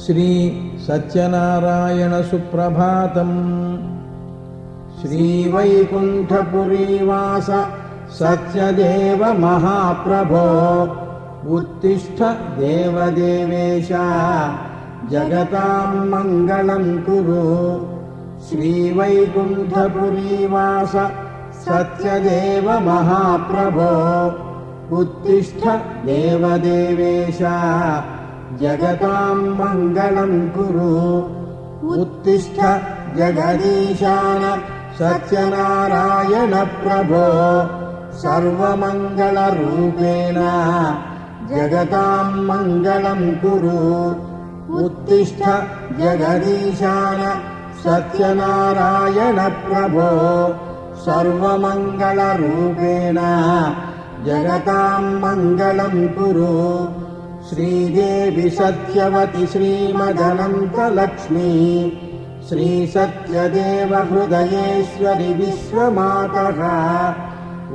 श्री सत्यनारायण सुप्रभातम्। श्रीवैकुण्ठपुरीवास सत्यदेव महाप्रभो उत्तिष्ठ देवदेवेश जगतां मङ्गलं कुरु। श्रीवैकुण्ठपुरीवास सत्यदेव महाप्रभो उत्तिष्ठ देवदेवेश जगतां मङ्गलं कुरु। उत्तिष्ठ जगदीशान सत्यनारायण प्रभो सर्वमङ्गलरूपेण जगतां मङ्गलं कुरु। उत्तिष्ठ जगदीशान सत्यनारायण प्रभो सर्वमङ्गलरूपेण जगतां मङ्गलं कुरु। श्रीदेवी सत्यवती श्रीमदनन्तलक्ष्मी श्रीसत्यदेव हृदयेश्वरि विश्वमातः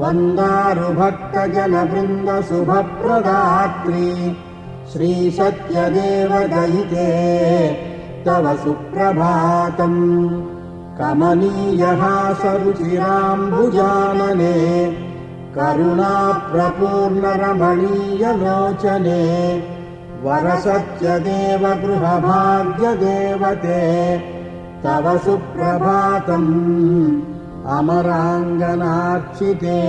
वन्दारुभक्तजनवृन्द शुभप्रदात्री श्रीसत्यदेव दयिते तव सुप्रभातम्। कमनीयहासरुचिराम्बुजानने करुणाप्रपूर्णरमणीयलोचने वरसत्यदेव गृहभाग्यदेवते तव सुप्रभातम्। अमराङ्गनार्चिते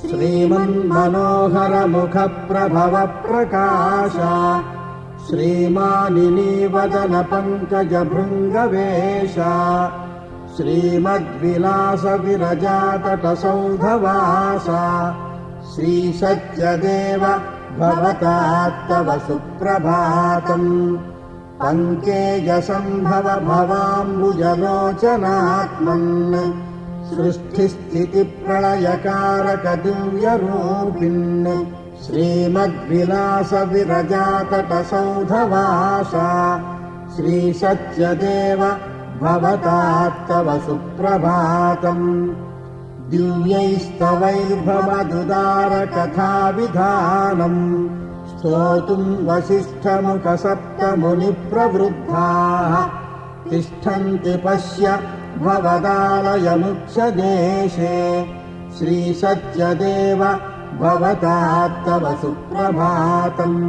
श्रीमन्मनोहरमुखप्रभवप्रकाश श्रीमानिनीवदनपङ्कजभृङ्गवेश श्रीमद्विलासविरजातटसौधवास श्रीसत्यदेव भवतात्तव सुप्रभातम्। पङ्केजसम्भव भवाम्बुजलोचनात्मन् सृष्टिस्थितिप्रलयकारक दिव्यरूपिन् श्रीमद्विलासविरजातटसौधवास श्रीसत्यदेव भवतात्तव सुप्रभातम्। दिव्यैस्तवैर्भवदुदारकथाविधानम् स्तोतुम् वसिष्ठमुखसप्तमुनिप्रवृद्धाः तिष्ठन्ति पश्य भवदालयमुक्षदेशे श्रीसत्यदेव भवतात्तव सुप्रभातम्।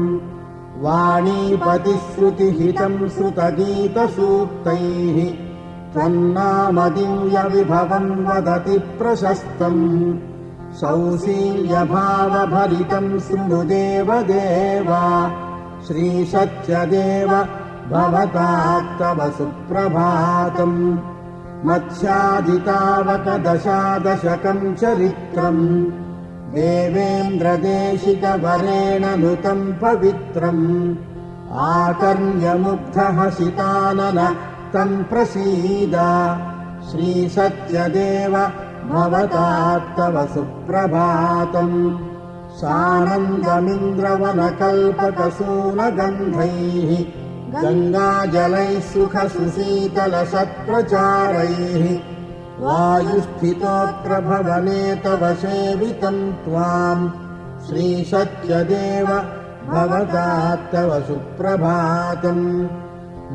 वाणीपतिश्रुतिहितं श्रुतगीतसूक्तैः त्वन्नामदिव्यविभवं वदति प्रशस्तम् सौशील्यभावभरितं शृणु देवदेव श्रीसत्यदेव भवतात्तव सुप्रभातम्। मत्स्यादितावकदशादशकं चरित्रम् देवेन्द्रदेशिकवरेण नुतं पवित्रम् आकर्ण्यमुग्धहसितानन तं प्रसीद श्रीसत्यदेव भवतात्तव सुप्रभातम्। सानन्दमिन्द्रवनकल्पकसूनगन्धैः गङ्गाजलैः सुखसुशीतलसत्प्रचारैः वायुस्थितोऽत्र भवने तव सेवितं त्वाम् श्रीसत्यदेव भवतात्तव सुप्रभातम्।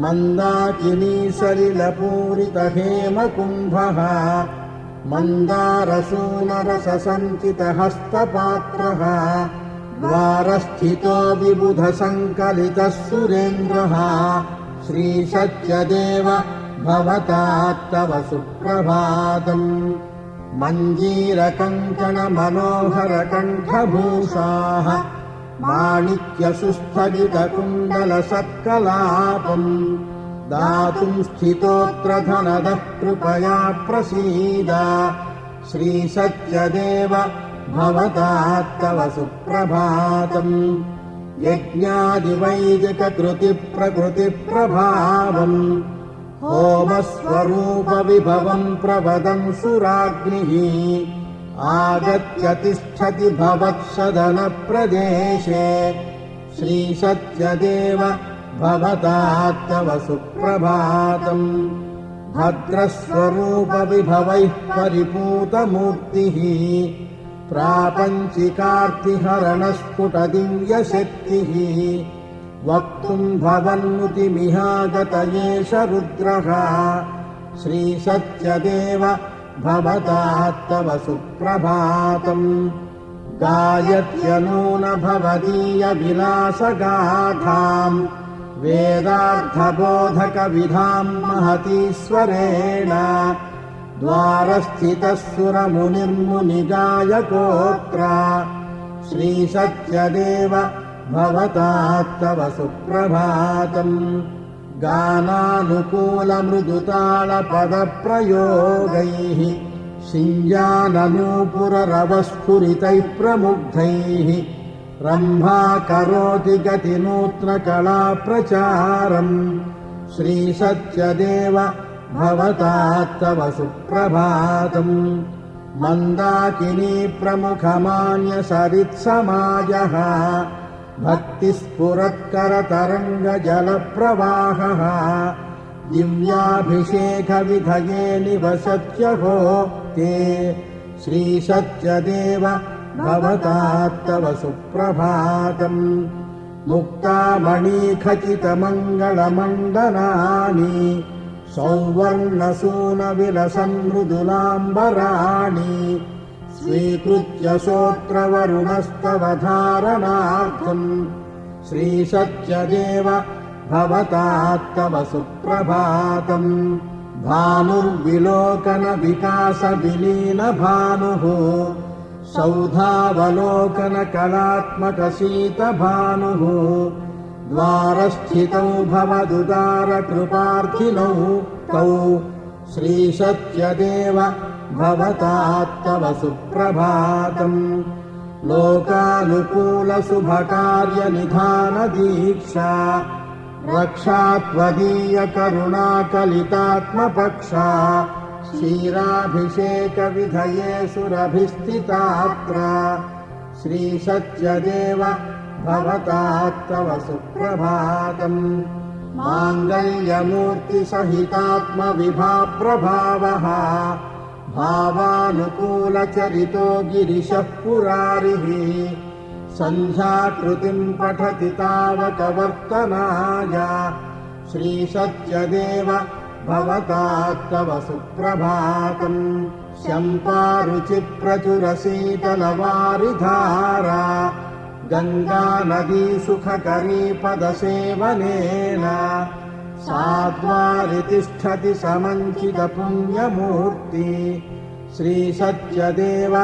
मन्दाकिनी सलिलपूरितहेमकुम्भः मन्दारसूनरससञ्चितहस्तपात्रः द्वारस्थितो विबुधसङ्कलितः सुरेन्द्रः श्रीसत्यदेव भवतात्तव सुप्रभातम्। मञ्जीरकङ्कणमनोहरकण्ठभूषाः माणिक्यसुस्थगितकुण्डलसत्कलापम् दातुं स्थितोऽत्र धनदः कृपया प्रसीद श्रीसत्यदेव भवतात्तव सुप्रभातम्। यज्ञादिवैदिककृतिप्रकृतिप्रभावम् होमस्वरूपविभवम् प्रवदन् सुराग्निः आगत्य तिष्ठति भवत्सदनप्रदेशे श्रीसत्यदेव भवतात्तव सुप्रभातम्। भद्रस्वरूपविभवैः परिपूतमूर्तिः प्रापञ्चिकार्तिहरणस्फुटदिव्यशक्तिः वक्तुम् भवन्नुतिमिहागत एष रुद्रः श्रीसत्यदेव भवतात्तव सुप्रभातम् गायत्यनून भवदीयविलासगाथाम् वेदार्थबोधकविधाम् महतीश्वरेण द्वारस्थितः सुरमुनिर्मुनिगायकोऽत्र श्रीसत्यदेव भवतात्तव सुप्रभातम् गानानुकूलमृदुतालपदप्रयोगैः शिञ्जाननूपुररवस्फुरितैः प्रमुग्धैः रम्भा करोति गतिनूत्नकलाप्रचारम् श्रीसत्यदेव भवतात्तव सुप्रभातम् मन्दाकिनी प्रमुखमान्यसरित्समाजः भक्तिस्फुरत्करतरङ्गजलप्रवाहः दिव्याभिषेकविधये निवसत्यहो ते श्रीसत्यदेव भवतात्तव सुप्रभातम् मुक्तामणिखचितमङ्गलमण्डनानि सौवर्णसूनविलसन्मृदुलाम्बराणि स्वीकृत्य श्रोत्रवरुणस्तव धारणार्थम् श्रीसत्यदेव भवतात्तव सुप्रभातम् भानुर्विलोकनविकासविलीनभानुः सौधावलोकनकलात्मकशीतभानुः द्वारस्थितौ भवदुदारकृपार्थिनौ तौ श्रीसत्यदेव भवतात्तव सुप्रभातम् लोकानुकूलशुभकार्यनिधानदीक्षा रक्षात्वदीयकरुणाकलितात्मपक्षा क्षीराभिषेकविधये सुरभिस्थितात्र श्रीसत्यदेव भवतात्तव सुप्रभातम् माङ्गल्यमूर्तिसहितात्मविभाप्रभावः भावानुकूलचरितो गिरिशः पुरारिः सन्ध्याकृतिम् पठति तावकवर्तनाय श्रीसत्यदेव भवतात्तव सुप्रभातम् शम्पारुचिप्रचुरशीतलवारिधारा गङ्गानदी सुखकरी पदसेवनेन साद्वारि तिष्ठति समञ्चितपुण्यमूर्ति श्रीसत्यदेव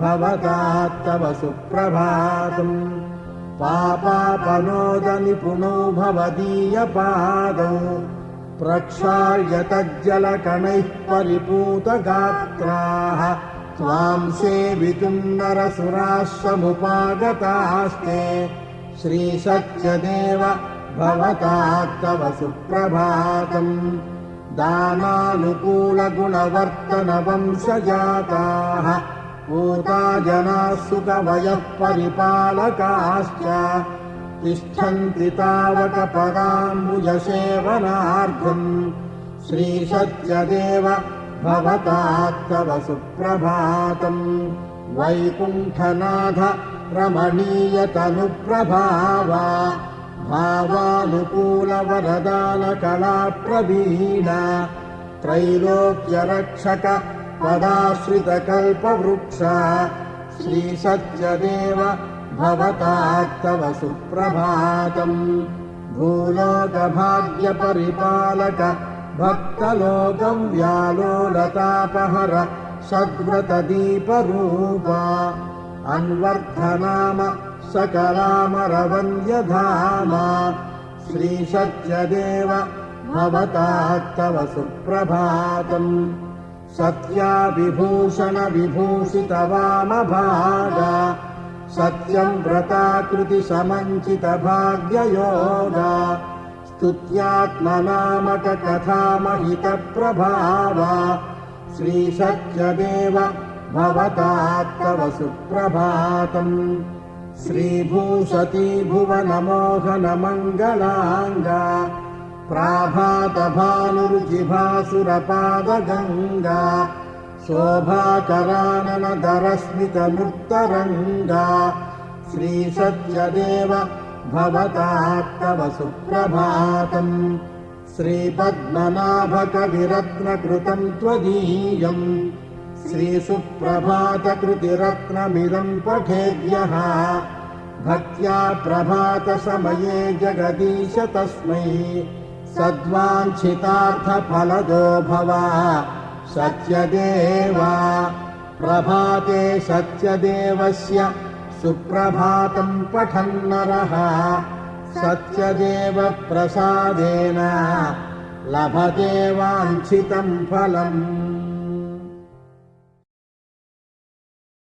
भवतात्तव सुप्रभातम् पापापनोदनिपुणो भवदीयपादौ प्रक्षाल्य तज्जलकणैः परिपूतगात्राः त्वाम् सेवितुम् नरसुराः समुपागतास्ते श्रीसत्यदेव भवतात्तव सुप्रभातम् दानानुकूलगुणवर्तनवंशजाताः पूता जनाः सुखवयः परिपालकाश्च तिष्ठन्ति तावकपदाम्बुजसेवनार्थम् श्रीसत्यदेव भवतात्तव सुप्रभातम् वैकुण्ठनाथ रमणीयतनुप्रभावा भावानुकूलवरदानकलाप्रवीणा त्रैलोक्यरक्षक पदाश्रितकल्पवृक्षा श्रीसत्यदेव भवतात्तव सुप्रभातम् भूलोकभाग्यपरिपालक भक्तलोकम् व्यालोलतापहर सद्व्रतदीपरूपा अन्वर्धनाम सकलामरवन्द्यधामा श्रीसत्यदेव भवतात्तव सुप्रभातम् सत्याविभूषणविभूषितवामभागा सत्यम् व्रताकृतिसमञ्चितभाग्ययोगा स्तुत्यात्मनामककथामहितप्रभावा श्रीसत्यदेव भवतात्तव सुप्रभातम् श्रीभूषती भुवनमोहनमङ्गलाङ्गा प्राभातभानुरुचिभासुरपादगङ्गा शोभाकराननदरस्मितमुत्तरङ्गा श्रीसत्यदेव भवतात्तव सुप्रभातम् श्रीपद्मनाभकविरत्नकृतम् त्वदीयम् श्रीसुप्रभातकृतिरत्नमिदम् पठेद्यः भक्त्या प्रभातसमये जगदीश तस्मै सद्वाञ्छितार्थफलदो भव सत्यदेवा प्रभाते सत्यदेवस्य सुप्रभातम् पठन् नरः सत्यदेवप्रसादेन लभते वाञ्छितम् फलम्।